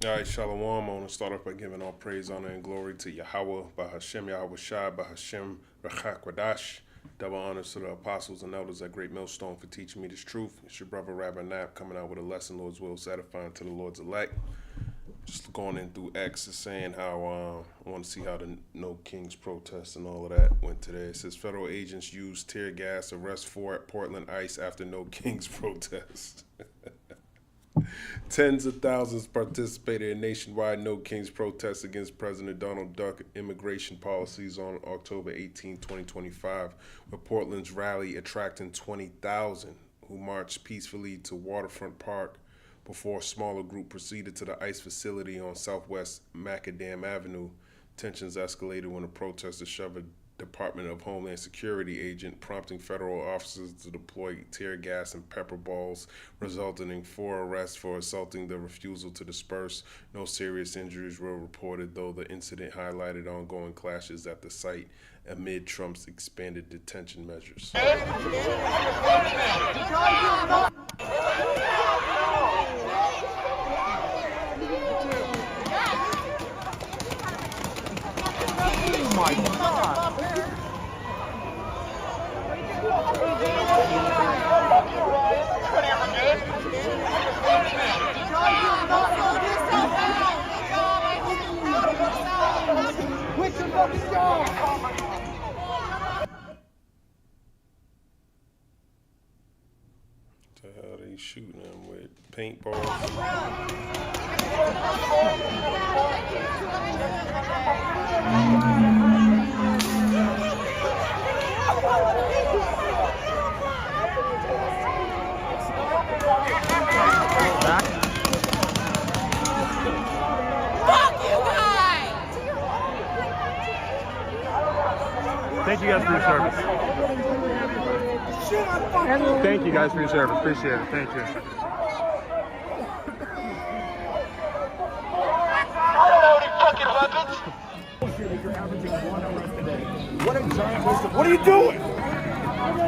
All right, Shalom. I want to start off by giving all praise, honor, and glory to Yahweh, Bahashem Yahweh Shai, Bahashem Rachak Wadash. Double honors to the apostles and elders at Great Millstone for teaching me this truth. It's your brother Rabbi Knapp coming out with a lesson, Lord's will, satisfying to the Lord's elect. Just going in through X is saying how I want to see how the No Kings protest and all of that went today. It says federal agents used tear gas, arrest 4 at Portland ICE after No Kings protest. Tens of thousands participated in nationwide No Kings protests against President Donald Duck immigration policies on October 18, 2025, with Portland's rally attracting 20,000 who marched peacefully to Waterfront Park before a smaller group proceeded to the ICE facility on Southwest Macadam Avenue. Tensions escalated when the protesters shoved a Department of Homeland Security agent, prompting federal officers to deploy tear gas and pepper balls, resulting in 4 arrests for assaulting the refusal to disperse. No serious injuries were reported, though the incident highlighted ongoing clashes at the site amid Trump's expanded detention measures. Oh my God. What the hell are they shooting them with? Paintballs? Thank you guys for your service. Thank you guys for your service. Appreciate it. Thank you. What a giant waste of. What are you doing?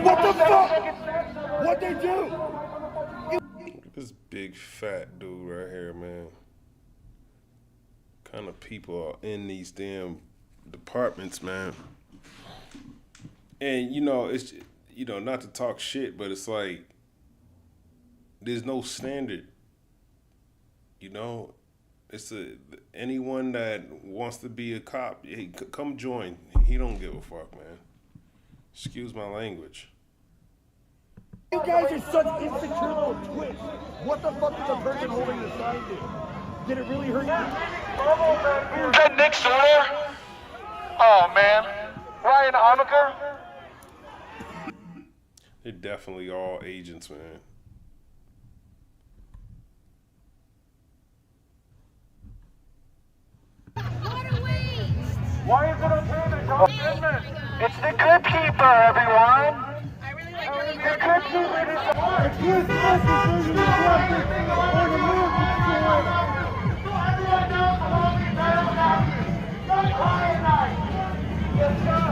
What the fuck? What'd they do? Look at this big fat dude right here, man. What kind of people are in these damn departments, man? And it's not to talk shit, but it's like there's no standard. It's anyone that wants to be a cop, hey, come join. He don't give a fuck, man. Excuse my language. You guys are such insecure twits. What the fuck did the person holding the sign do? Did it really hurt you? Is that Nick Sawyer? Oh man, Ryan Amaker? They're definitely all agents, man. What a waste! Why is it okay to talk business? It's the good keeper, everyone. I really like how you The good keeper is the one. Excuse me, everyone Everyone knows the whole entitled doctrine. Don't cry tonight. Yes, sir.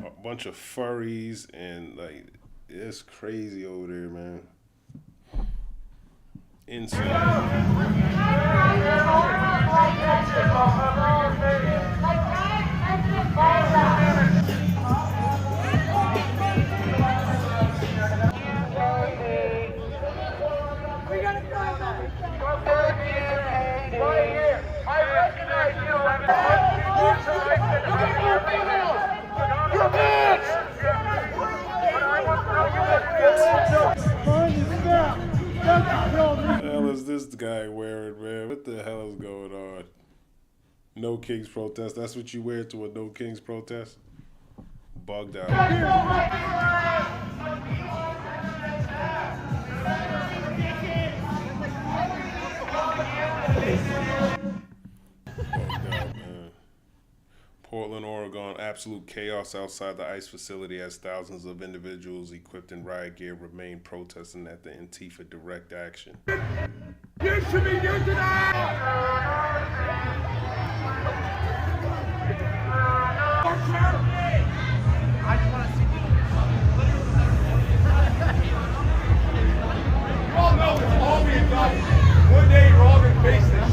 A bunch of furries and like it's crazy over there, man. Insane. Right here. I recognize you. You're bitch! What the hell is this guy wearing, man? What the hell is going on? No Kings protest. That's what you wear to a No Kings protest? Bugged out. Portland, Oregon, absolute chaos outside the ICE facility as thousands of individuals equipped in riot gear remain protesting at the Antifa direct action. You should be here tonight! I just want to see you. You all know it's all being done. One day you're all going to face this.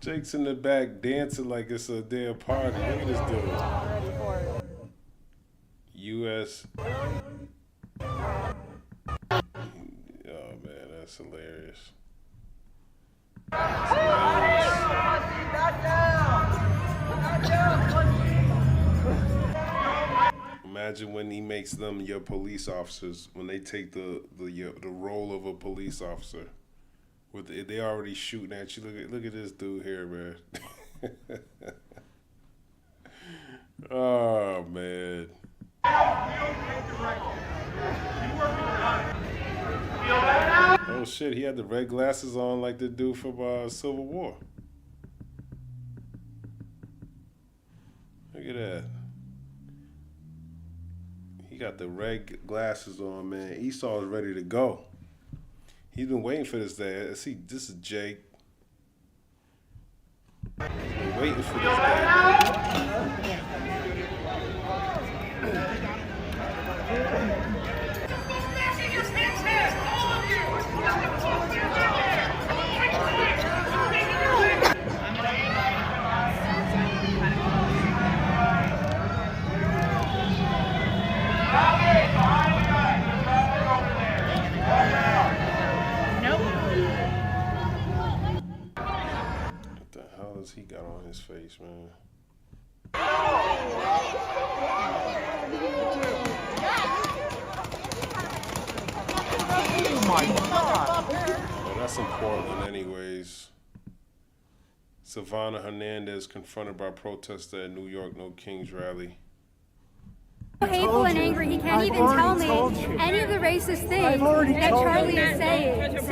Jake's in the back dancing like it's a damn party. Look at this dude. U.S. Oh man, that's hilarious. That's hilarious. Imagine when he makes them your police officers, when they take the role of a police officer. They already shooting at you. Look at this dude here, man. Oh man. Oh shit, he had the red glasses on like the dude from Civil War. Look at that. He got the red glasses on, man. Esau is ready to go. He's been waiting for this day. See, this is Jake. He's been waiting for this day. What the hell has he got on his face, man? Oh my God. Oh, that's in Portland anyways. Savannah Hernandez confronted by protester at New York No Kings rally. Hateful and angry. He can't even tell me any of the racist things that Charlie is saying. So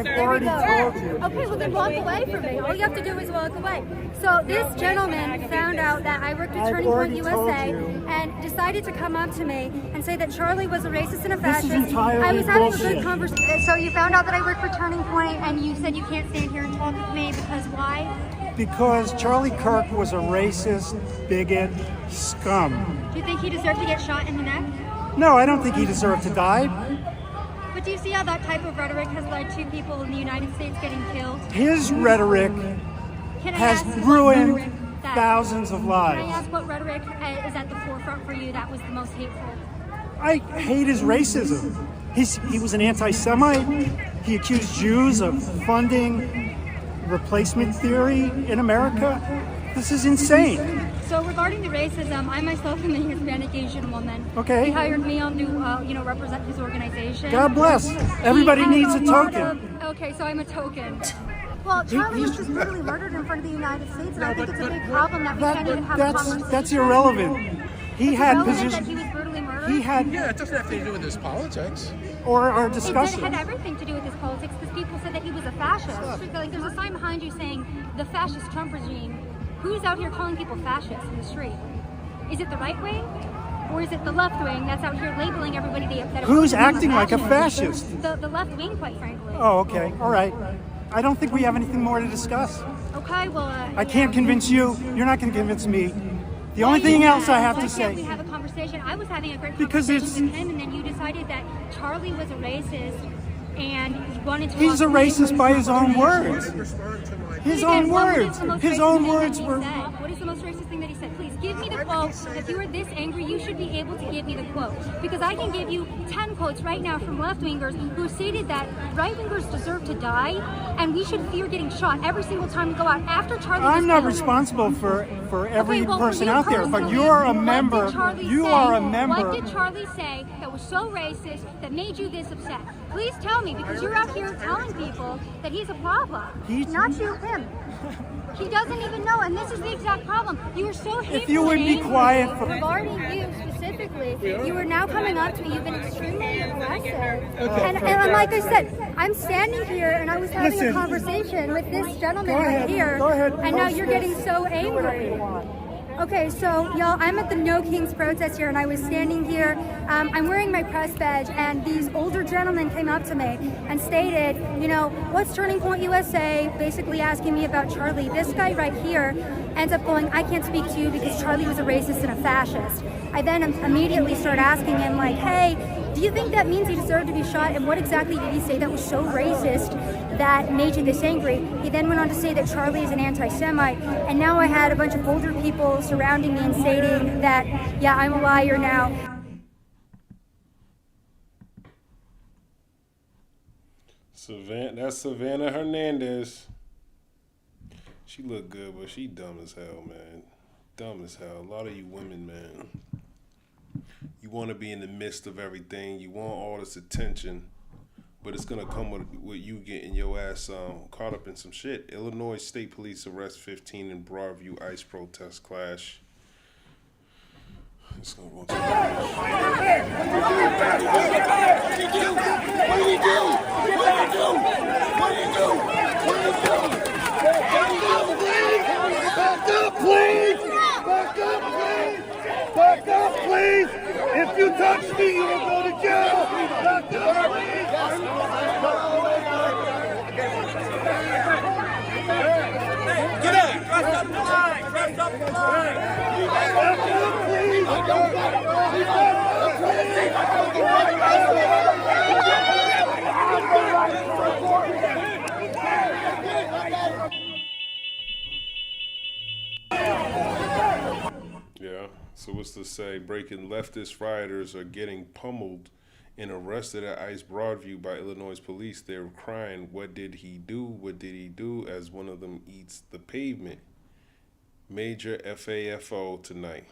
there we go. Okay, well then walk away from me. All you have to do is walk away. So this gentleman found out that I worked at Turning Point USA and decided to come up to me and say that Charlie was a racist and a fascist. I was having a good conversation. So you found out that I worked for Turning Point and you said you can't stand here and talk with me because why? Because Charlie Kirk was a racist, bigot, scum. Do you think he deserved to get shot in the neck? No, I don't think he deserved to die. But do you see how that type of rhetoric has led to people in the United States getting killed? His rhetoric Can I has ask what ruined rhetoric that- thousands of Can I lives. ask what rhetoric is at the forefront for you that was the most hateful? I hate his racism. He was an anti-Semite. He accused Jews of funding replacement theory in America. This is insane. So regarding the racism, I myself am a Hispanic Asian woman. Okay. He hired me on to, represent his organization. God bless. Everybody He has needs a lot token. Okay, so I'm a token. Well, Charlie was just brutally murdered in front of the United States, and I think it's a big problem that we can't even have a conversation. That's irrelevant. He had Relevant that position. he was brutally murdered? He had, Yeah, it doesn't have to do with his politics. or our It discussion. had everything to do with his politics because people said that he was a fascist. Like, there's a sign behind you saying the fascist Trump regime. Who's out here calling people fascists in the street? Is it the right wing? Or is it the left wing that's out here labeling everybody that Who's acting like a fascist? The left wing, quite frankly. Oh, okay. All right. I don't think we have anything more to discuss. Okay, well... I can't convince you. You're not going to convince me. The only thing else I have to Why can't we say... have a conversation? I was having a great Because conversation it's- with him, and then you decided that Charlie was a racist, and you wanted to... He's a racist by his own words. His own What is words. the most His racist own thing that words he were... said? What is the most racist thing that he said? Please give me the quote. If you were this angry, you should be able to give me the quote. Because I can give you 10 quotes right now from left-wingers who stated that right-wingers deserve to die and we should fear getting shot every single time we go out after Charlie was I'm not killed. responsible for every Okay, well, for person you out there, but personally, you are a what did member. Charlie You say? are a member. What did Charlie say that was so racist that made you this upset? Please tell me, because you're out here telling people that he's a problem. Not you, him. He doesn't even know, and this is the exact problem. You were so hateful. If you would and be angry. quiet for... Regarding you specifically, you are now coming up to me. You've been extremely aggressive. And like I said, I'm standing here and I was having a Listen. conversation with this gentleman Go right ahead. here, Go ahead. and now Post you're this. getting so angry. Okay, so y'all, I'm at the No Kings protest here, and I was standing here. I'm wearing my press badge, and these older gentlemen came up to me and stated, what's Turning Point USA? Basically asking me about Charlie. This guy right here ends up going, I can't speak to you because Charlie was a racist and a fascist. I then immediately start asking him, like, hey, do you think that means he deserved to be shot? And what exactly did he say that was so racist that made you this angry. He then went on to say that Charlie is an anti-Semite, and now I had a bunch of older people surrounding me and stating that, yeah, I'm a liar now. That's Savannah Hernandez. She look good, but she dumb as hell, man. Dumb as hell. A lot of you women, man. You want to be in the midst of everything. You want all this attention, but it's gonna come with you getting your ass caught up in some shit. Illinois State Police arrest 15 in Broadview ICE protest clash. It's gonna go to Back up, please! If you touch me, you will go to jail! Back up, please! Get up! Dress up the line! Dress up the line! Back Yeah, so what's to say? Breaking leftist rioters are getting pummeled and arrested at ICE Broadview by Illinois police. They're crying, "What did he do? What did he do?" as one of them eats the pavement. Major FAFO tonight,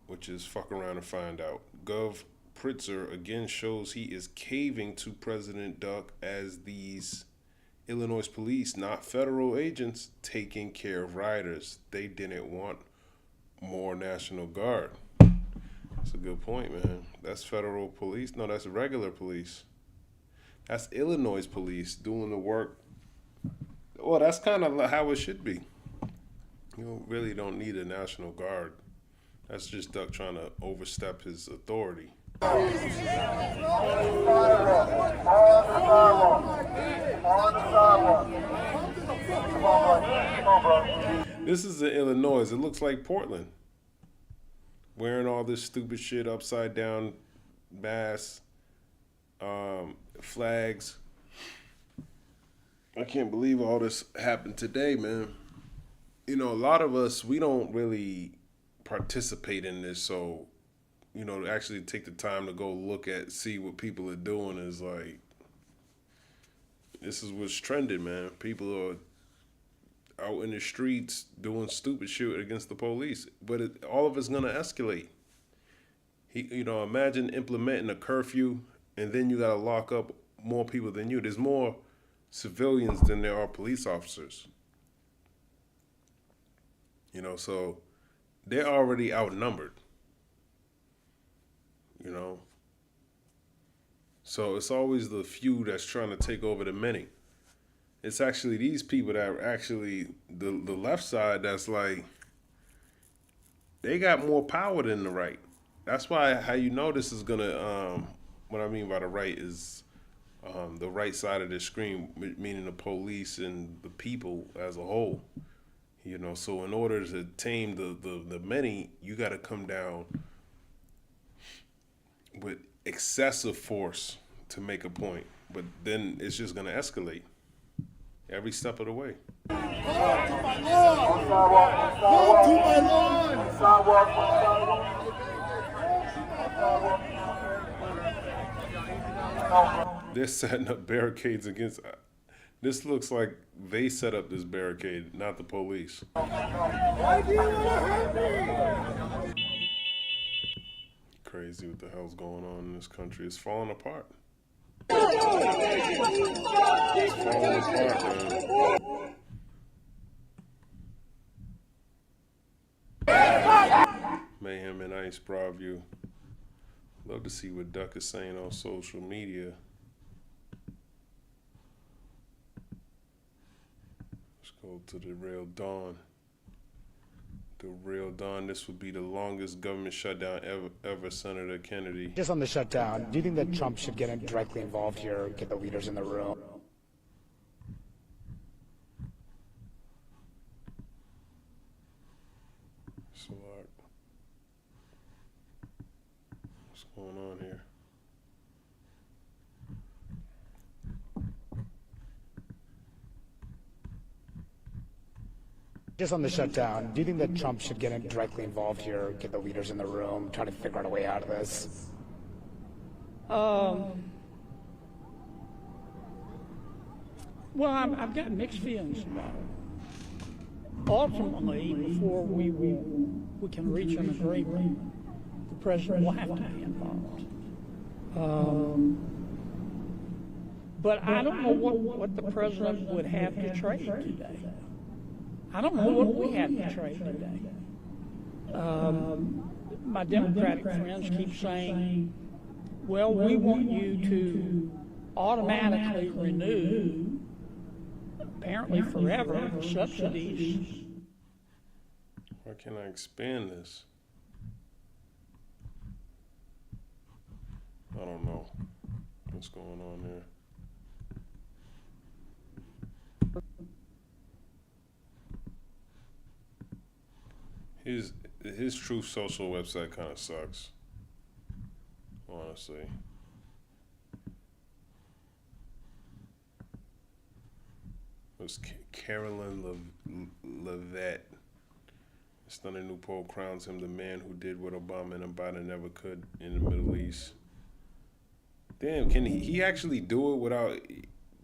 which is fuck around and find out. Gov Pritzker again shows he is caving to President Duck as these Illinois police, not federal agents, taking care of rioters. They didn't want more National Guard. That's a good point, man. That's federal police. No, that's regular police. That's Illinois police doing the work. Well, that's kind of how it should be. You really don't need a National Guard. That's just Duck trying to overstep his authority. This is in Illinois. It looks like Portland. Wearing all this stupid shit, upside down mask, flags. I can't believe all this happened today, man. You know, a lot of us, we don't really participate in this, so, you know, to actually take the time to go look at, see what people are doing is like, this is what's trending, man. People are out in the streets doing stupid shit against the police, but all of it's gonna escalate. You know, imagine implementing a curfew and then you gotta lock up more people than you. There's more civilians than there are police officers. You know, so they're already outnumbered. You know, so it's always the few that's trying to take over the many. It's actually these people that are actually the left side that's like, they got more power than the right. That's why how you know this is gonna, what I mean by the right is the right side of the screen, meaning the police and the people as a whole. You know, so in order to tame the many, you got to come down with excessive force to make a point. But then it's just going to escalate every step of the way. to my lawn! Go to my lawn! They're setting up barricades against... This looks like they set up this barricade, not the police. Why do you want to hurt me? Crazy what the hell's going on in this country. It's falling apart. It's falling apart, man. Mayhem and ICE Broadview. Love to see what Duck is saying on social media. Go to the real dawn. The real dawn. This would be the longest government shutdown ever, Senator Kennedy. Just on the shutdown, do you think that Trump should get directly involved here, get the leaders in the room? So, what's going on here? Just on the shutdown, do you think that Trump should get directly involved here, get the leaders in the room, try to figure out a way out of this? Well, I've got mixed feelings about it. Ultimately, before we can reach an agreement, the president will have to be involved. But I don't know what the president would have to trade today. I don't know what we have to trade today. My Democratic friends keep saying, well, we want you to automatically renew, apparently forever, subsidies. Why can't I expand this? I don't know what's going on there. His Truth Social website kind of sucks, honestly. It was Carolyn Levitt. Stunning new poll crowns him the man who did what Obama and Biden never could in the Middle East. Damn, can he actually do it without?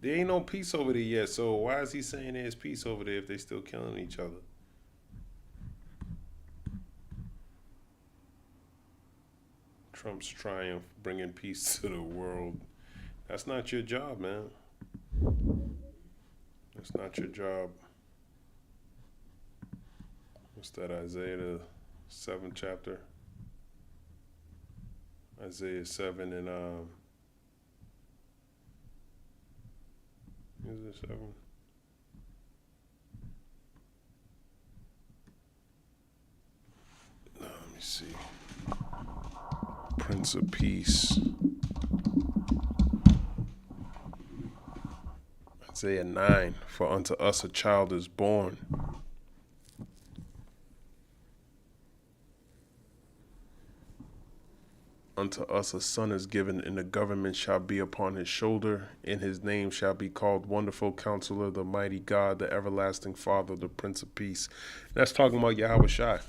There ain't no peace over there yet, so why is he saying there's peace over there if they still killing each other? Trump's triumph, bringing peace to the world. That's not your job, man. That's not your job. What's that, Isaiah the 7th chapter? Isaiah 7 and is it 7? Let me see. Prince of Peace. Isaiah 9, for unto us a child is born. Unto us a son is given, and the government shall be upon his shoulder, and his name shall be called Wonderful Counselor, the Mighty God, the Everlasting Father, the Prince of Peace. That's talking about Yahweh Shai.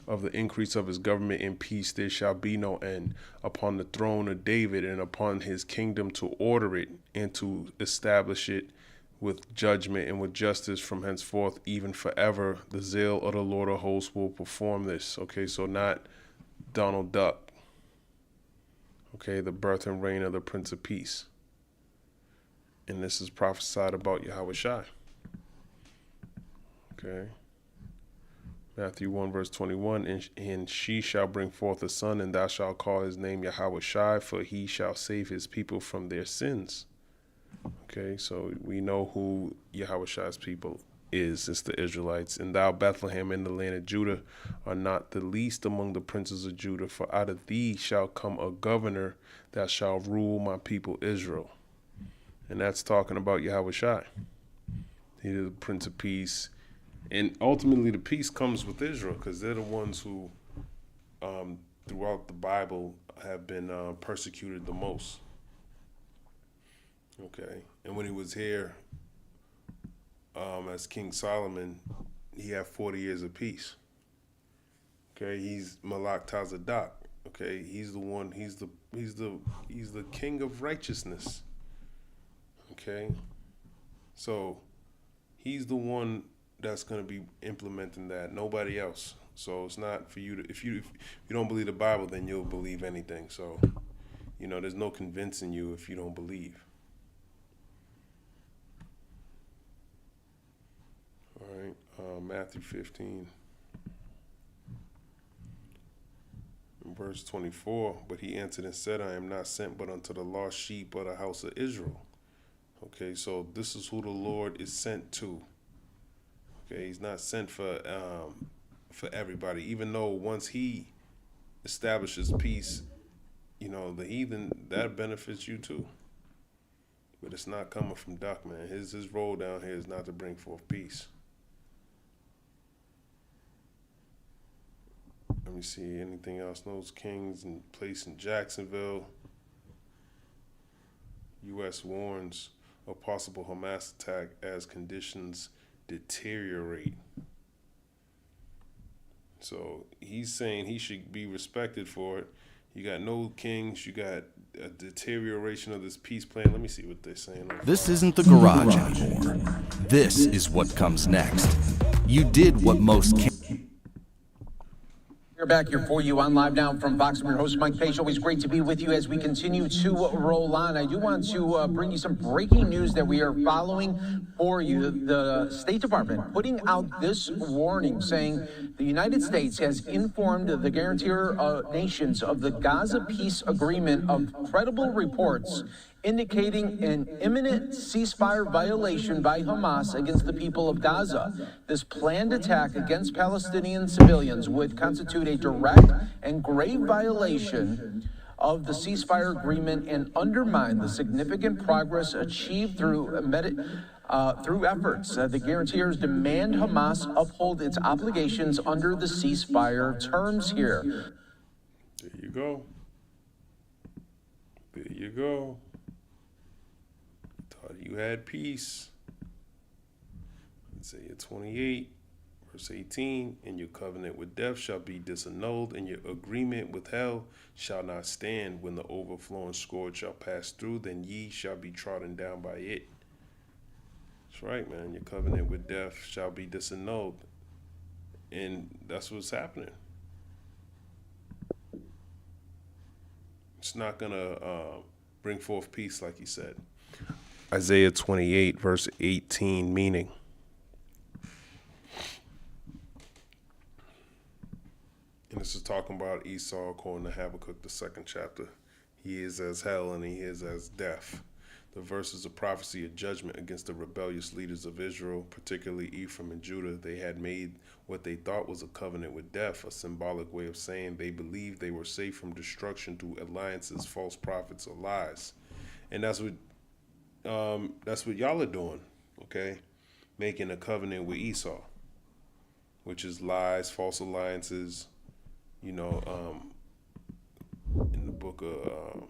Of the increase of his government and peace there shall be no end, upon the throne of David and upon his kingdom, to order it and to establish it with judgment and with justice from henceforth, even forever. The zeal of the Lord of hosts will perform this. Okay, so not Donald Duck. Okay, the birth and reign of the Prince of Peace. And this is prophesied about Yahweh Shai. Okay. Matthew 1 verse 21, and she shall bring forth a son, and thou shalt call his name Yahweh Shai, for he shall save his people from their sins. Okay, so we know who Yahweh Shai's people is. It's the Israelites. And thou, Bethlehem, in the land of Judah, are not the least among the princes of Judah, for out of thee shall come a governor that shall rule my people Israel. And that's talking about Yahweh Shai. He is the Prince of Peace. And ultimately, the peace comes with Israel, because they're the ones who, throughout the Bible, have been persecuted the most. Okay, and when he was here, as King Solomon, he had 40 years of peace. Okay, he's Malak Tazadak. Okay, he's the one. He's the king of righteousness. Okay, so he's the one that's going to be implementing that, nobody else. So it's not for you to, if you don't believe the Bible, then you'll believe anything. So, there's no convincing you if you don't believe. All right, Matthew 15, verse 24, but he answered and said, I am not sent but unto the lost sheep of the house of Israel. Okay, so this is who the Lord is sent to. Okay, he's not sent for everybody, even though once he establishes peace, the heathen, that benefits you too. But it's not coming from Duck, man. His role down here is not to bring forth peace. Let me see, anything else? Those kings in place in Jacksonville. U.S. warns of possible Hamas attack as conditions deteriorate. So he's saying he should be respected for it. You got no kings. You got a deterioration of this peace plan. Let me see what they're saying. This isn't the garage anymore. This is what comes next. You did what most can't. We're back here for you on Live Now from Vox. I'm your host, Mike Page. Always great to be with you as we continue to roll on. I do want to bring you some breaking news that we are following for you. The State Department putting out this warning saying the United States has informed the guarantor nations of the Gaza peace agreement of credible reports indicating an imminent ceasefire violation by Hamas against the people of Gaza. This planned attack against Palestinian civilians would constitute a direct and grave violation of the ceasefire agreement and undermine the significant progress achieved through efforts. The guarantors demand Hamas uphold its obligations under the ceasefire terms here. There you go. There you go. Thought you had peace. Isaiah 28, verse 18, and your covenant with death shall be disannulled, and your agreement with hell shall not stand. When the overflowing scourge shall pass through, then ye shall be trodden down by it. That's right, man. Your covenant with death shall be disannulled. And that's what's happening. It's not going to bring forth peace, like he said. Isaiah 28, verse 18, meaning. And this is talking about Esau according to Habakkuk, the 2nd chapter. He is as hell and he is as death. The verse is a prophecy of judgment against the rebellious leaders of Israel, particularly Ephraim and Judah. They had made what they thought was a covenant with death, a symbolic way of saying they believed they were safe from destruction through alliances, false prophets, or lies. And that's what y'all are doing, okay? Making a covenant with Esau, which is lies, false alliances. You know, in the book of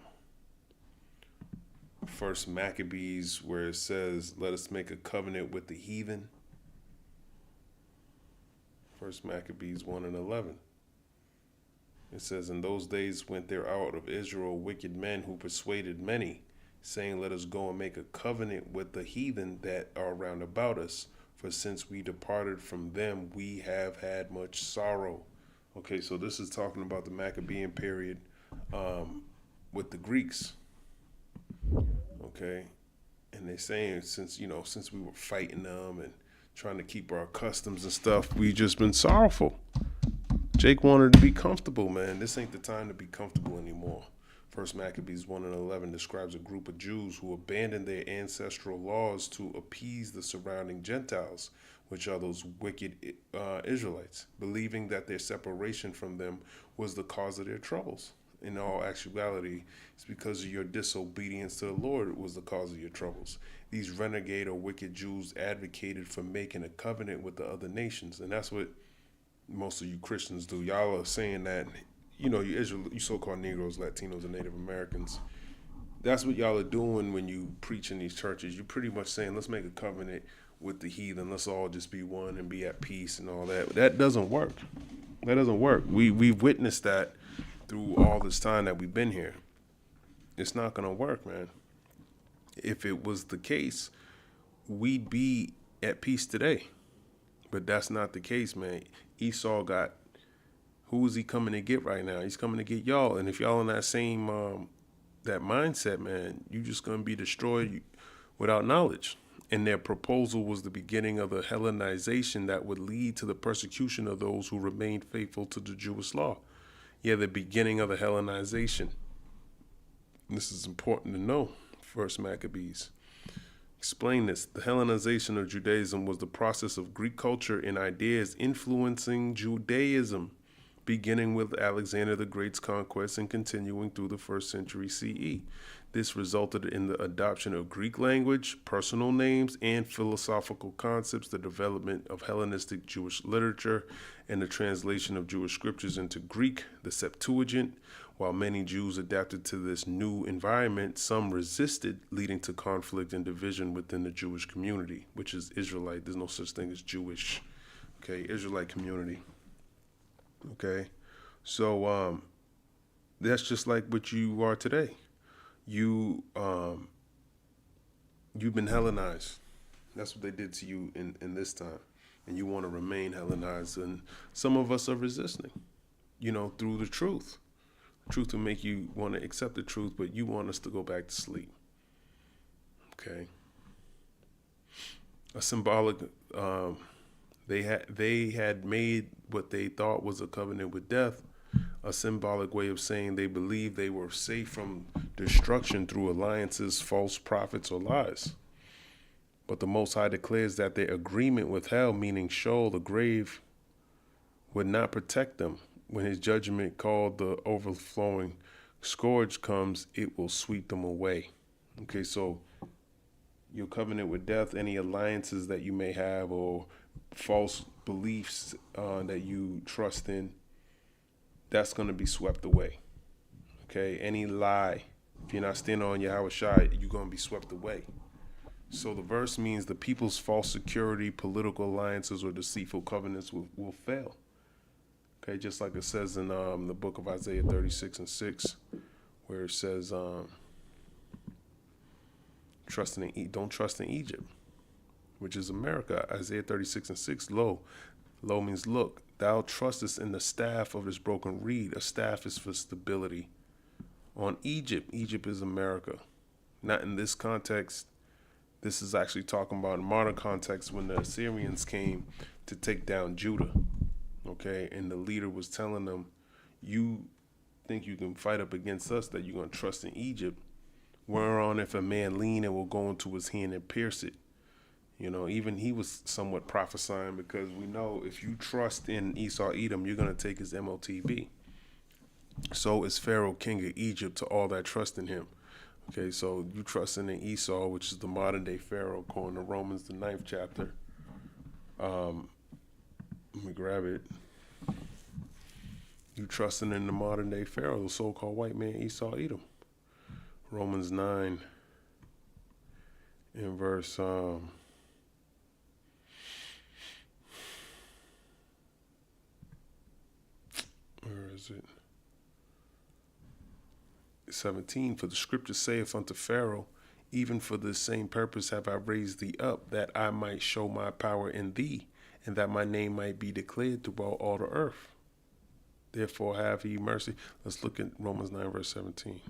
First Maccabees, where it says, let us make a covenant with the heathen. First Maccabees 1:11. It says, in those days went there out of Israel wicked men who persuaded many, saying, let us go and make a covenant with the heathen that are round about us. For since we departed from them, we have had much sorrow. Okay, so this is talking about the Maccabean period with the Greeks. Okay, and they're saying since we were fighting them and trying to keep our customs and stuff, we just been sorrowful. Jake wanted to be comfortable, man. This ain't the time to be comfortable anymore. First Maccabees 1:11 describes a group of Jews who abandoned their ancestral laws to appease the surrounding Gentiles, which are those wicked Israelites, believing that their separation from them was the cause of their troubles. In all actuality, it's because of your disobedience to the Lord was the cause of your troubles. These renegade or wicked Jews advocated for making a covenant with the other nations, and that's what most of you Christians do. Y'all are saying that, you so-called Negroes, Latinos, and Native Americans, that's what y'all are doing when you preach in these churches. You're pretty much saying, let's make a covenant with the heathen. Let's all just be one and be at peace and all that. That doesn't work. That doesn't work. We've witnessed that through all this time that we've been here. It's not going to work, man. If it was the case, we'd be at peace today. But that's not the case, man. Esau got, who is he coming to get right now? He's coming to get y'all. And if y'all in that same that mindset, man, you just going to be destroyed without knowledge. And their proposal was the beginning of the Hellenization that would lead to the persecution of those who remained faithful to the Jewish law. Yeah, the beginning of the Hellenization. This is important to know. First Maccabees. Explain this. The Hellenization of Judaism was the process of Greek culture and ideas influencing Judaism, beginning with Alexander the Great's conquest and continuing through the 1st century CE. This resulted in the adoption of Greek language, personal names, and philosophical concepts, the development of Hellenistic Jewish literature, and the translation of Jewish scriptures into Greek, the Septuagint. While many Jews adapted to this new environment, some resisted, leading to conflict and division within the Jewish community, which is Israelite. There's no such thing as Jewish. Okay, Israelite community. Okay, so that's just like what you are today. You you've been Hellenized. That's what they did to you in this time, and you want to remain Hellenized. And some of us are resisting, through the truth. The truth will make you want to accept the truth, but you want us to go back to sleep. Okay. A symbolic. They had made what they thought was a covenant with death, a symbolic way of saying they believed they were safe from destruction through alliances, false prophets, or lies. But the Most High declares that their agreement with hell, meaning Sheol, the grave, would not protect them. When his judgment, called the overflowing scourge, comes, it will sweep them away. Okay, so your covenant with death, any alliances that you may have, or false beliefs that you trust in, that's going to be swept away. Okay, any lie, if you're not standing on Yahweh Shai, you're going to be swept away. So the verse means the people's false security, political alliances, or deceitful covenants will fail. Okay, just like it says in the book of Isaiah 36:6, where it says, don't trust in Egypt, which is America. Isaiah 36:6, lo means look, thou trustest in the staff of this broken reed. A staff is for stability. On Egypt is America. Not in this context. This is actually talking about in modern context when the Assyrians came to take down Judah. Okay, and the leader was telling them, you think you can fight up against us, that you're going to trust in Egypt, whereon if a man lean, it will go into his hand and pierce it. Even he was somewhat prophesying, because we know if you trust in Esau Edom, you're going to take his MOTB. So is Pharaoh, king of Egypt, to all that trust in him. Okay, so you trusting in Esau, which is the modern day Pharaoh, according to Romans, the 9th chapter. Let me grab it. You trusting in the modern day Pharaoh, the so-called white man Esau Edom. Romans 9 in verse where is it? 17, for the scripture saith unto Pharaoh, even for this same purpose have I raised thee up, that I might show my power in thee, and that my name might be declared throughout all the earth. Therefore have he mercy. Let's look at Romans 9 verse 17.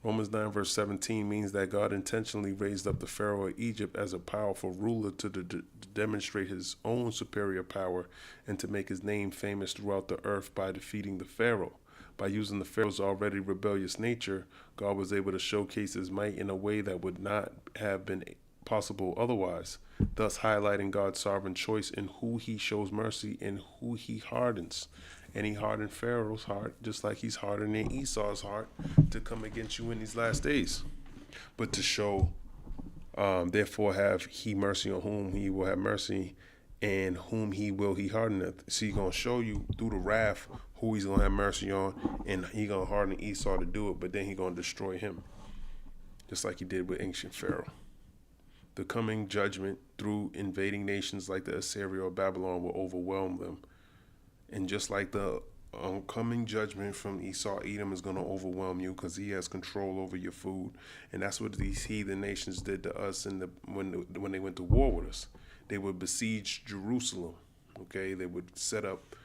Romans 9 verse 17 means that God intentionally raised up the Pharaoh of Egypt as a powerful ruler to demonstrate his own superior power and to make his name famous throughout the earth by defeating the Pharaoh. By using the Pharaoh's already rebellious nature, God was able to showcase his might in a way that would not have been possible otherwise, thus highlighting God's sovereign choice in who he shows mercy and who he hardens. And he hardened Pharaoh's heart, just like he's hardening Esau's heart to come against you in these last days. But to show, therefore have he mercy on whom he will have mercy, and whom he hardeneth. So he's going to show you through the wrath who he's going to have mercy on, and he's going to harden Esau to do it, but then he's going to destroy him, just like he did with ancient Pharaoh. The coming judgment through invading nations like the Assyria or Babylon will overwhelm them. And just like the coming judgment from Esau Edom is going to overwhelm you, because he has control over your food. And that's what these heathen nations did to us when they went to war with us. They would besiege Jerusalem. Okay, they would set up.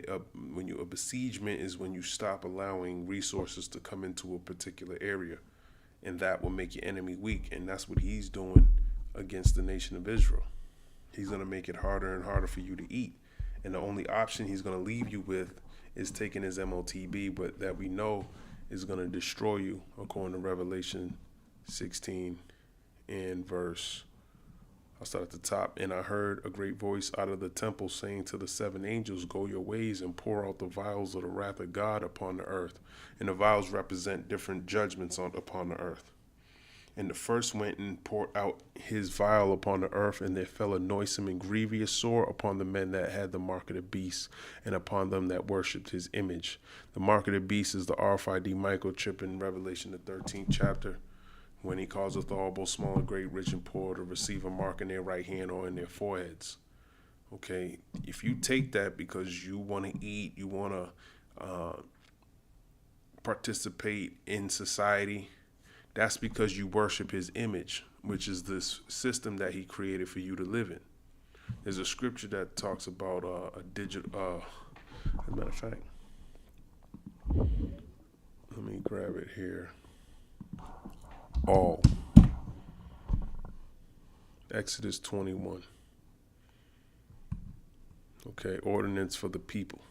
A besiegement is when you stop allowing resources to come into a particular area, and that will make your enemy weak. And that's what he's doing against the nation of Israel. He's going to make it harder and harder for you to eat. And the only option he's going to leave you with is taking his MOTB, but that we know is going to destroy you, according to Revelation 16 and verse, I'll start at the top. And I heard a great voice out of the temple saying to the 7 angels, go your ways and pour out the vials of the wrath of God upon the earth. And the vials represent different judgments upon the earth. And the first went and poured out his vial upon the earth, and there fell a noisome and grievous sore upon the men that had the mark of the beast, and upon them that worshipped his image. The mark of the beast is the RFID microchip in Revelation, the 13th chapter, when he causeth all, both small and great, rich and poor, to receive a mark in their right hand or in their foreheads. Okay, if you take that because you want to eat, you want to participate in society, that's because you worship his image, which is this system that he created for you to live in. There's a scripture that talks about a digital, as a matter of fact, let me grab it here. All. Exodus 21. Okay, ordinance for the people.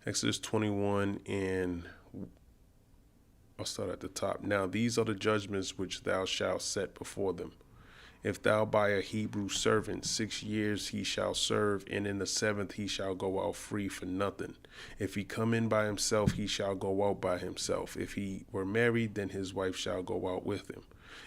Exodus 21, and I'll start at the top. Now these are the judgments which thou shalt set before them. If thou buy a Hebrew servant, 6 years he shall serve, and in the 7th he shall go out free for nothing. If he come in by himself, he shall go out by himself. If he were married, then his wife shall go out with him.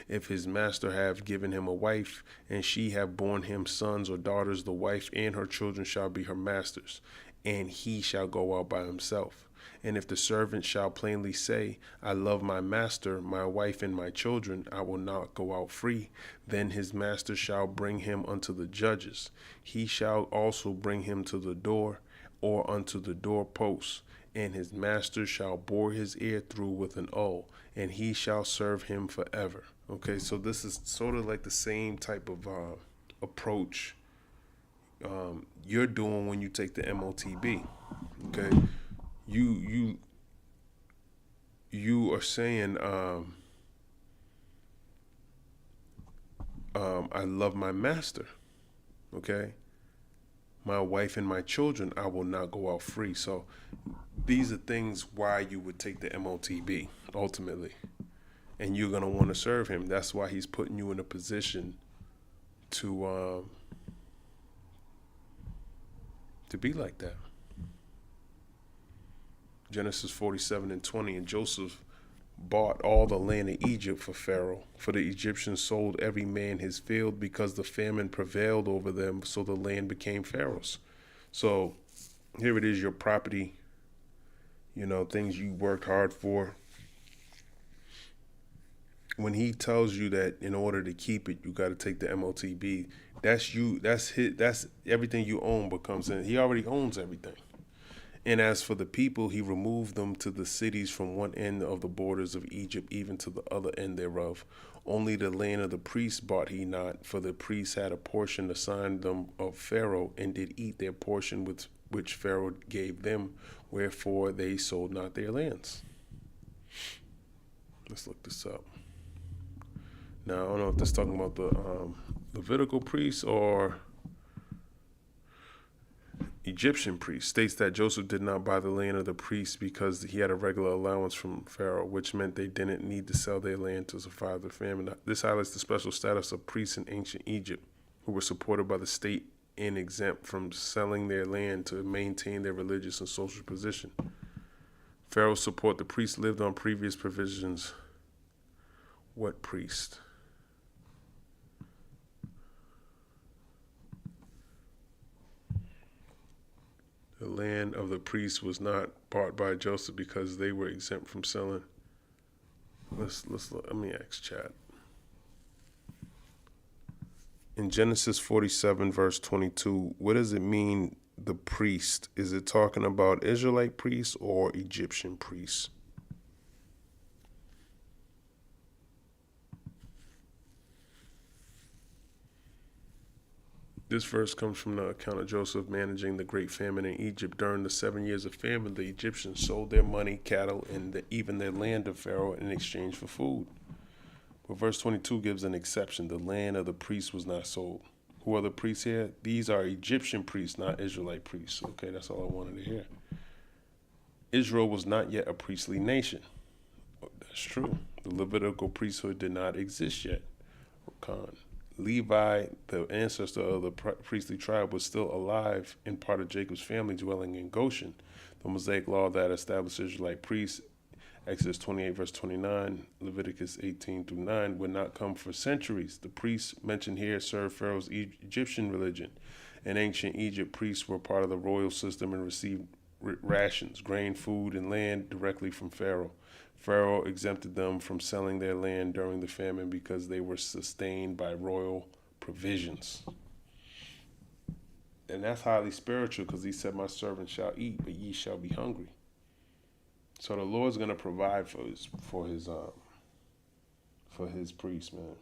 If his master have given him a wife, and she have borne him sons or daughters, the wife and her children shall be her master's, and he shall go out by himself. And if the servant shall plainly say, I love my master, my wife, and my children, I will not go out free, then his master shall bring him unto the judges. He shall also bring him to the door, or unto the doorpost, and his master shall bore his ear through with an awl, and he shall serve him forever. Okay, so this is sort of like the same type of approach you're doing when you take the MOTB. Okay, you are saying, I love my master. Okay, my wife and my children, I will not go out free. So these are things why you would take the MOTB ultimately, and you're gonna want to serve him. That's why he's putting you in a position to be like that. Genesis 47:20, and Joseph bought all the land of Egypt for Pharaoh, for the Egyptians sold every man his field because the famine prevailed over them, so the land became Pharaoh's. So here it is, your property, things you worked hard for. When he tells you that in order to keep it, you got to take the MOTB, that's everything you own becomes in. He already owns everything. And as for the people, he removed them to the cities from one end of the borders of Egypt, even to the other end thereof. Only the land of the priests bought he not, for the priests had a portion assigned them of Pharaoh, and did eat their portion which Pharaoh gave them, wherefore they sold not their lands. Let's look this up. Now, I don't know if this is talking about the Levitical priests or Egyptian priest. States that Joseph did not buy the land of the priests because he had a regular allowance from Pharaoh, which meant they didn't need to sell their land to survive the famine. This highlights the special status of priests in ancient Egypt, who were supported by the state and exempt from selling their land to maintain their religious and social position. Pharaoh's support the priests lived on previous provisions. What priest? The land of the priests was not bought by Joseph because they were exempt from selling. Let's look. Let me ask chat. In Genesis 47, verse 22, what does it mean, the priest? Is it talking about Israelite priests or Egyptian priests? This verse comes from the account of Joseph managing the great famine in Egypt. During the 7 years of famine, the Egyptians sold their money, cattle, and even their land to Pharaoh in exchange for food. But verse 22 gives an exception. The land of the priests was not sold. Who are the priests here? These are Egyptian priests, not Israelite priests. Okay, that's all I wanted to hear. Israel was not yet a priestly nation. That's true. The Levitical priesthood did not exist yet. Khan. Levi, the ancestor of the priestly tribe, was still alive and part of Jacob's family dwelling in Goshen. The Mosaic law that established Israelite priests, Exodus 28, verse 29, Leviticus 18 through 9, would not come for centuries. The priests mentioned here served Pharaoh's Egyptian religion. In ancient Egypt, priests were part of the royal system and received rations, grain, food, and land directly from Pharaoh. Pharaoh exempted them from selling their land during the famine because they were sustained by royal provisions. And that's highly spiritual, because he said, my servant shall eat, but ye shall be hungry. So the Lord's gonna provide for his priest, man.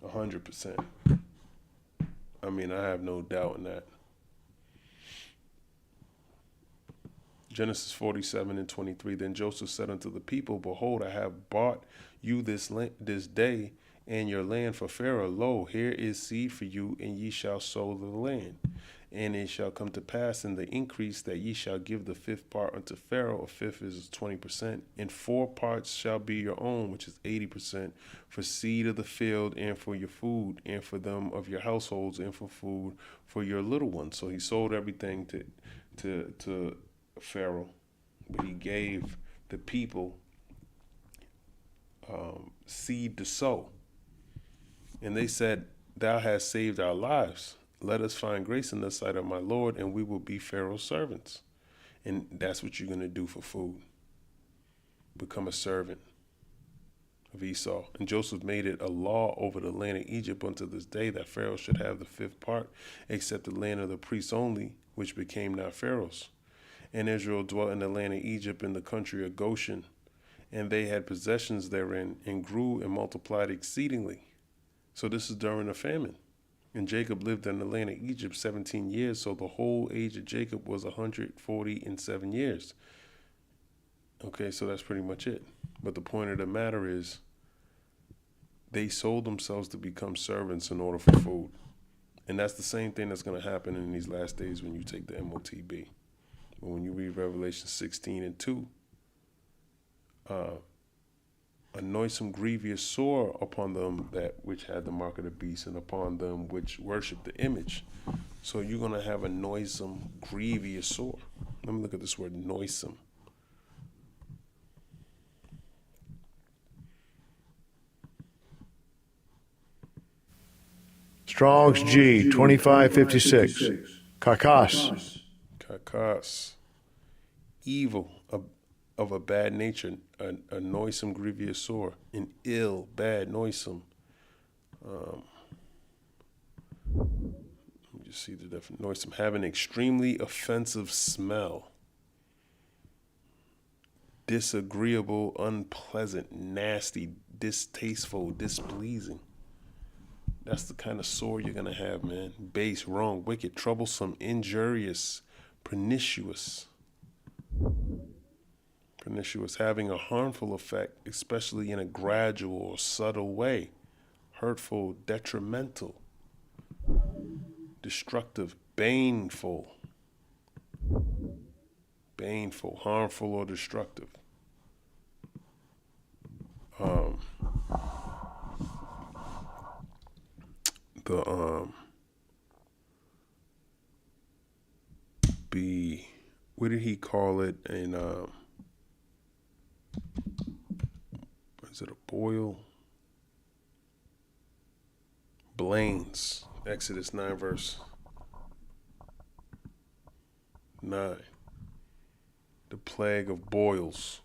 100%. I mean, I have no doubt in that. Genesis 47:23. Then Joseph said unto the people, behold, I have bought you this day and your land for Pharaoh. Lo, here is seed for you, and ye shall sow the land. And it shall come to pass in the increase that ye shall give the fifth part unto Pharaoh. A fifth is 20%. And 4 parts shall be your own, which is 80%, for seed of the field, and for your food, and for them of your households, and for food for your little ones. So he sold everything to Pharaoh, but he gave the people seed to sow. And they said, thou hast saved our lives. Let us find grace in the sight of my Lord, and we will be Pharaoh's servants. And that's what you're going to do for food. Become a servant of Esau. And Joseph made it a law over the land of Egypt unto this day, that Pharaoh should have the fifth part, except the land of the priests only, which became now Pharaoh's. And Israel dwelt in the land of Egypt, in the country of Goshen, and they had possessions therein, and grew and multiplied exceedingly. So this is during the famine. And Jacob lived in the land of Egypt 17 years, so the whole age of Jacob was 147 years. Okay, so that's pretty much it. But the point of the matter is, they sold themselves to become servants in order for food. And that's the same thing that's going to happen in these last days when you take the MOTB. But when you read Revelation 16:2, a noisome grievous sore upon them that which had the mark of the beast, and upon them which worship the image. So you're going to have a noisome grievous sore. Let me look at this word, noisome. Strong's G 2556. Kakas. Kakas. Evil of a bad nature, a noisome, grievous sore, an ill, bad, noisome. Let me just see the definition. Noisome, having extremely offensive smell, disagreeable, unpleasant, nasty, distasteful, displeasing. That's the kind of sore you're gonna have, man. Base, wrong, wicked, troublesome, injurious, pernicious. Pernicious, having a harmful effect, especially in a gradual or subtle way. Hurtful, detrimental, destructive, baneful, harmful or destructive. What did he call it in is it a boil? Blains, Exodus 9 verse 9. The plague of boils.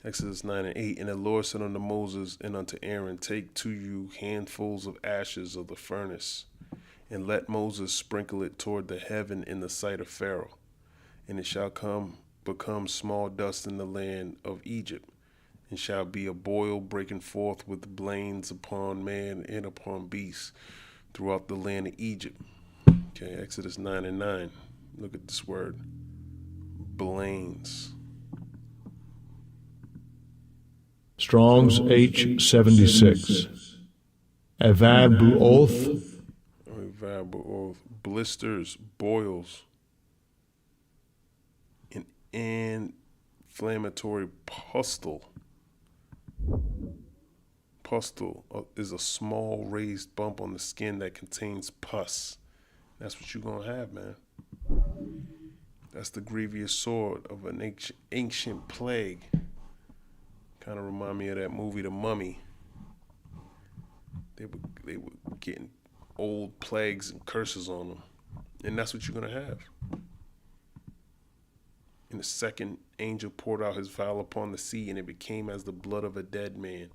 Exodus 9:8. And the Lord said unto Moses and unto Aaron, take to you handfuls of ashes of the furnace, and let Moses sprinkle it toward the heaven in the sight of Pharaoh. And it shall become small dust in the land of Egypt, and shall be a boil breaking forth with blains upon man and upon beasts throughout the land of Egypt. Okay, Exodus 9:9. Look at this word, blains. Strong's H76. Avabuoth. Blisters, boils, an inflammatory pustule. Pustule is a small raised bump on the skin that contains pus. That's what you're going to have, man. That's the grievous sword of an ancient plague. Kind of remind me of that movie, The Mummy. They were getting old plagues and curses on them. And that's what you're going to have. And the second angel poured out his vial upon the sea, and it became as the blood of a dead man,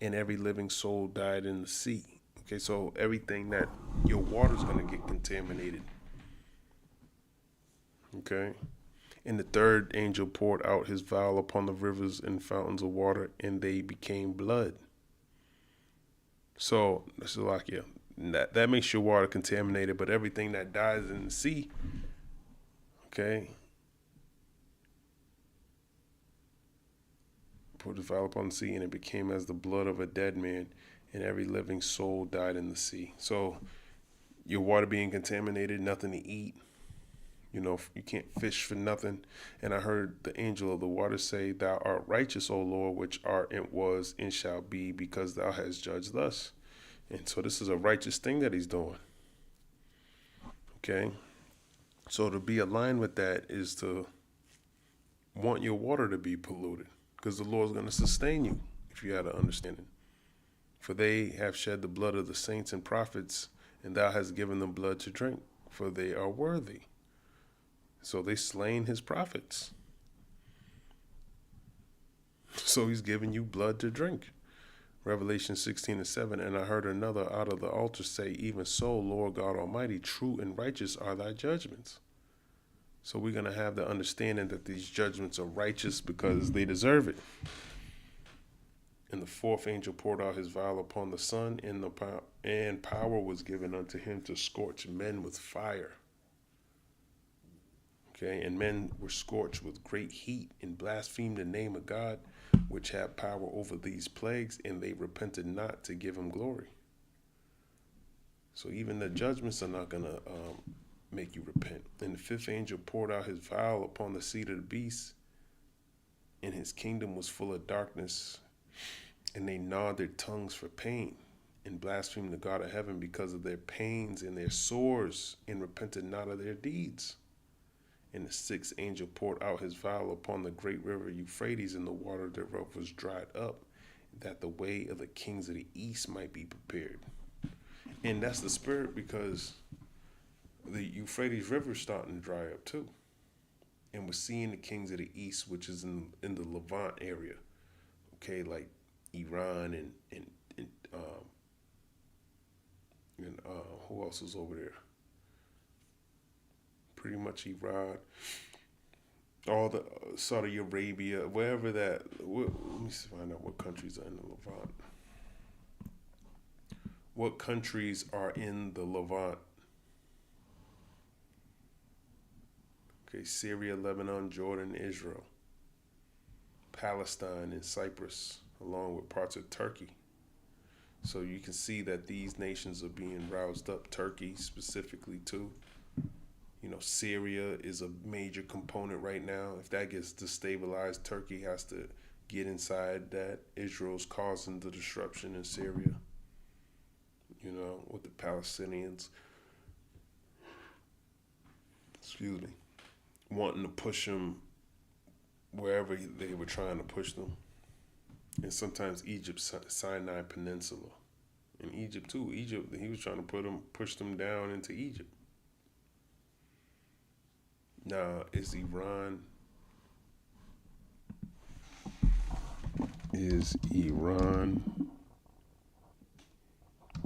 and every living soul died in the sea. Okay, so everything that your water's going to get contaminated. Okay. And the third angel poured out his vial upon the rivers and fountains of water, and they became blood. So, this is like, yeah, that makes your water contaminated, but everything that dies in the sea, okay, poured his vial upon the sea, and it became as the blood of a dead man, and every living soul died in the sea. So, your water being contaminated, nothing to eat. You know, you can't fish for nothing. And I heard the angel of the water say, Thou art righteous, O Lord, which art and was and shall be, because thou hast judged thus. And so this is a righteous thing that he's doing. Okay? So to be aligned with that is to want your water to be polluted, because the Lord's going to sustain you if you had an understanding. For they have shed the blood of the saints and prophets, and thou hast given them blood to drink, for they are worthy. So they slain his prophets. So he's giving you blood to drink. Revelation 16:7, and I heard another out of the altar say, Even so, Lord God Almighty, true and righteous are thy judgments. So we're going to have the understanding that these judgments are righteous because they deserve it. And the fourth angel poured out his vial upon the sun, and power was given unto him to scorch men with fire. Okay, and men were scorched with great heat and blasphemed the name of God, which had power over these plagues, and they repented not to give him glory. So even the judgments are not going to make you repent. And the fifth angel poured out his vial upon the seat of the beast, and his kingdom was full of darkness, and they gnawed their tongues for pain and blasphemed the God of heaven because of their pains and their sores, and repented not of their deeds. And the sixth angel poured out his vial upon the great river Euphrates, and the water thereof was dried up, that the way of the kings of the east might be prepared. And that's the spirit, because the Euphrates River is starting to dry up too. And we're seeing the kings of the east, which is in the Levant area. Okay, like Iran and who else is over there? Pretty much Iran, all the Saudi Arabia, wherever that. Let me find out what countries are in the Levant. What countries are in the Levant? Okay, Syria, Lebanon, Jordan, Israel, Palestine, and Cyprus, along with parts of Turkey. So you can see that these nations are being roused up. Turkey specifically too. You know, Syria is a major component right now. If that gets destabilized, Turkey has to get inside that. Israel's causing the disruption in Syria, you know, with the Palestinians, wanting to push them wherever they were trying to push them. And sometimes Egypt, Sinai Peninsula. In Egypt too. Egypt, he was trying to push them down into Egypt. Now, is Iran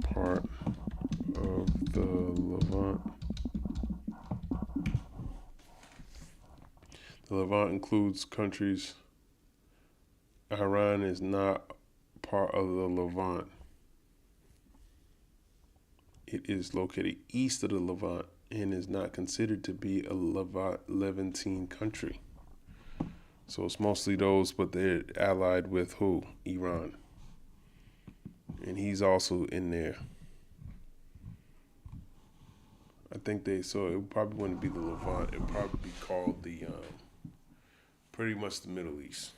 part of the Levant? The Levant includes countries. Iran is not part of the Levant. It is located east of the Levant and is not considered to be a Levantine country. So it's mostly those, but they're allied with who? Iran. And he's also in there. I think so it probably wouldn't be the Levant. It would probably be called the, pretty much the Middle East.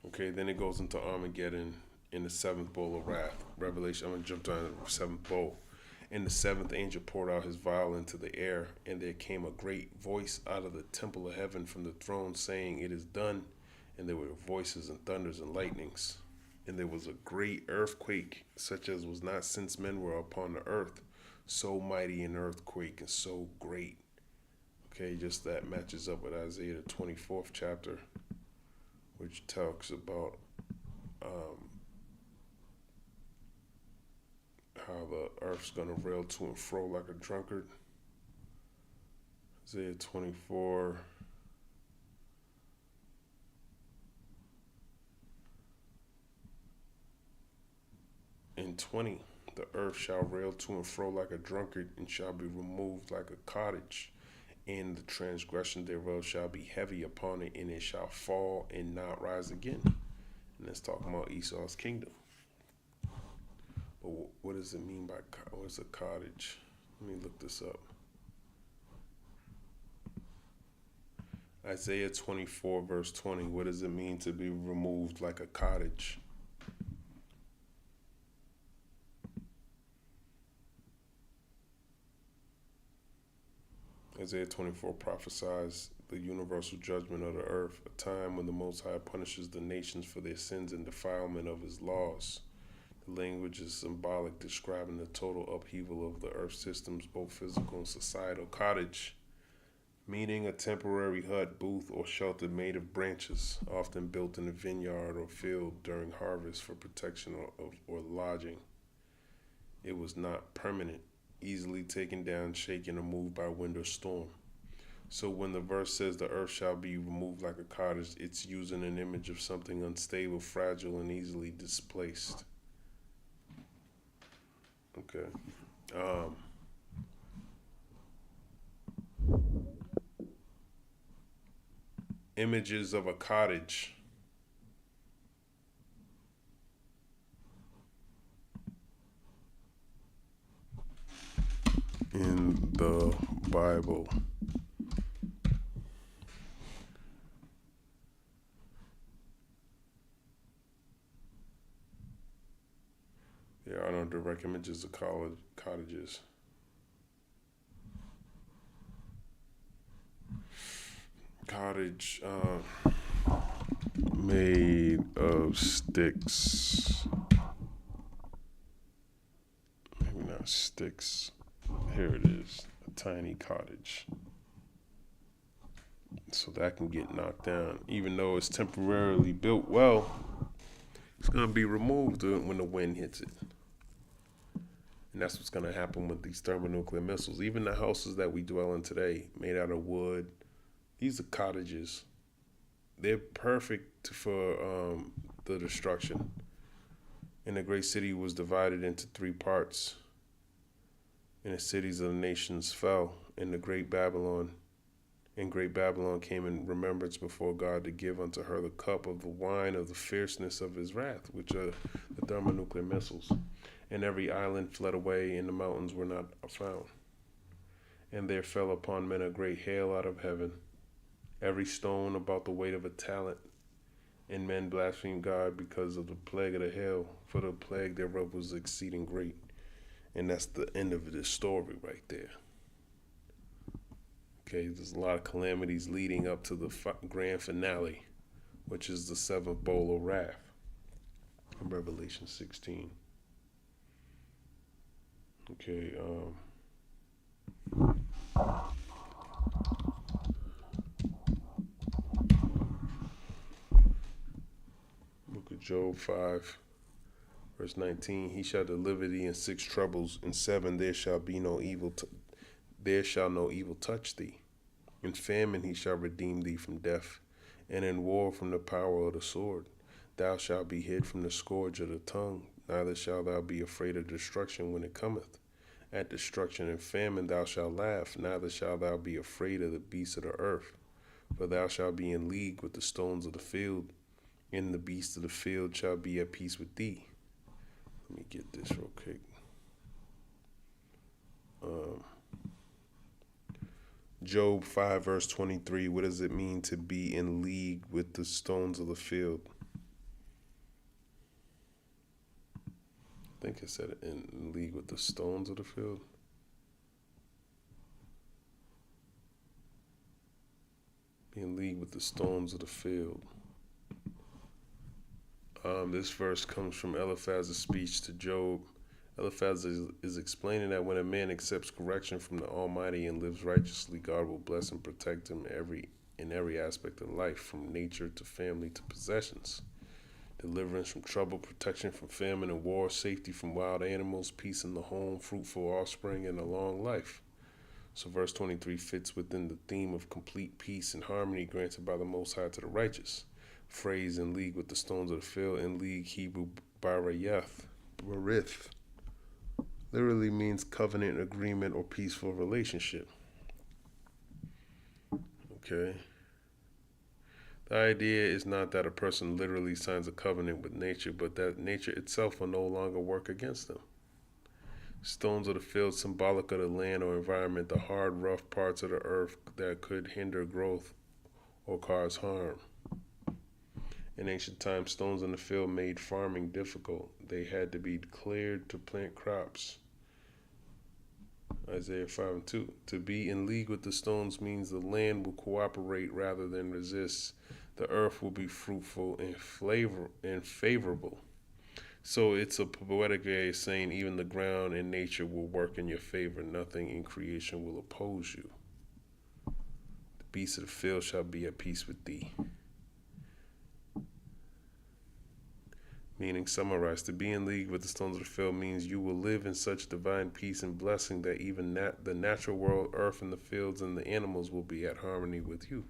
Okay, then it goes into Armageddon in the seventh bowl of wrath. Revelation, I'm going to jump down to the seventh bowl. And the seventh angel poured out his vial into the air, and there came a great voice out of the temple of heaven from the throne, saying, It is done. And there were voices and thunders and lightnings. And there was a great earthquake, such as was not since men were upon the earth. So mighty an earthquake and so great. Okay, just that matches up with Isaiah the 24th chapter, which talks about earth's gonna rail to and fro like a drunkard. Isaiah 24. And 20, the earth shall rail to and fro like a drunkard, and shall be removed like a cottage, and the transgression thereof shall be heavy upon it, and it shall fall and not rise again. And that's talking about Esau's kingdom. But what does it mean by, what is a cottage? Let me look this up. Isaiah 24 verse 20, what does it mean to be removed like a cottage? Isaiah 24 prophesies the universal judgment of the earth, a time when the Most High punishes the nations for their sins and defilement of his laws. The language is symbolic, describing the total upheaval of the earth systems, both physical and societal. Cottage, meaning a temporary hut, booth, or shelter made of branches, often built in a vineyard or field during harvest for protection or lodging. It was not permanent, easily taken down, shaken, or moved by wind or storm. So when the verse says the earth shall be removed like a cottage, it's using an image of something unstable, fragile, and easily displaced. Okay. Images of a cottage. In the Bible. There are no direct images of cottages. Cottage made of sticks. Maybe not sticks. Here it is, a tiny cottage. So that can get knocked down. Even though it's temporarily built well, it's going to be removed when the wind hits it. And that's what's going to happen with these thermonuclear missiles. Even the houses that we dwell in today, made out of wood, these are cottages. They're perfect for the destruction. And the great city was divided into 3 parts. And the cities of the nations fell, and great Babylon came in remembrance before God to give unto her the cup of the wine of the fierceness of his wrath, which are the thermonuclear missiles. And every island fled away, and the mountains were not found. And there fell upon men a great hail out of heaven, every stone about the weight of a talent. And men blasphemed God because of the plague of the hail, for the plague thereof was exceeding great. And that's the end of this story right there. Okay, there's a lot of calamities leading up to the grand finale, which is the 7th bowl of wrath in Revelation 16. Okay, Book of Job 5. Verse 19, he shall deliver thee in 6 troubles, in 7 there shall no evil touch thee. In famine he shall redeem thee from death, and in war from the power of the sword. Thou shalt be hid from the scourge of the tongue, neither shalt thou be afraid of destruction when it cometh. At destruction and famine thou shalt laugh, neither shalt thou be afraid of the beasts of the earth. For thou shalt be in league with the stones of the field, and the beasts of the field shall be at peace with thee. Let me get this real quick. Job 5 verse 23, what does it mean to be in league with the stones of the field? I think it said in league with the stones of the field. Be in league with the stones of the field. This verse comes from Eliphaz's speech to Job. Eliphaz is explaining that when a man accepts correction from the Almighty and lives righteously, God will bless and protect him in every aspect of life, from nature to family to possessions. deliverance from trouble, protection from famine and war, safety from wild animals, peace in the home, fruitful offspring, and a long life. So verse 23 fits within the theme of complete peace and harmony granted by the Most High to the righteous. Phrase in league with the stones of the field, in league Hebrew barith, literally means covenant, agreement, or peaceful relationship. Okay. The idea is not that a person literally signs a covenant with nature, but that nature itself will no longer work against them. Stones of the field, symbolic of the land or environment, the hard, rough parts of the earth that could hinder growth or cause harm. In ancient times, stones in the field made farming difficult. They had to be cleared to plant crops. Isaiah 5:2. To be in league with the stones means the land will cooperate rather than resist. The earth will be fruitful and favorable. So it's a poetic way of saying even the ground and nature will work in your favor. Nothing in creation will oppose you. The beasts of the field shall be at peace with thee. Meaning, summarized, to be in league with the stones of the field means you will live in such divine peace and blessing that even the natural world, earth and the fields and the animals will be at harmony with you.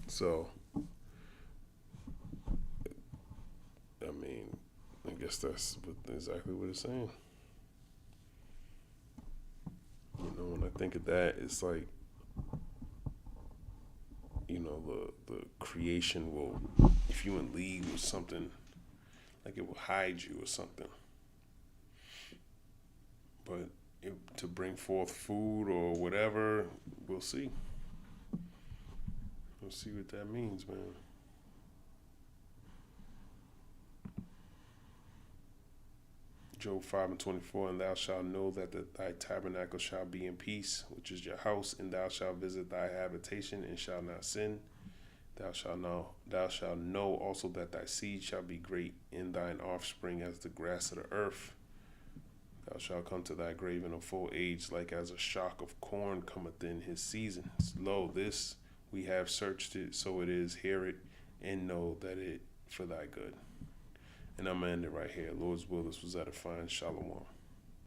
So, I mean, I guess that's exactly what it's saying. You know, when I think of that, it's like, you know, the creation will, if you in league with something, like it will hide you or something. But to bring forth food or whatever, we'll see. We'll see what that means, man. Job 5:24, and thou shalt know that thy tabernacle shall be in peace, which is your house, and thou shalt visit thy habitation and shalt not sin. Thou shalt know also that thy seed shall be great, in thine offspring as the grass of the earth. Thou shalt come to thy grave in a full age, like as a shock of corn cometh in his season. Lo, this we have searched it, so it is. Hear it, and know that it for thy good. And I'm going to end it right here. Lord's will, this was edifying. Shalom.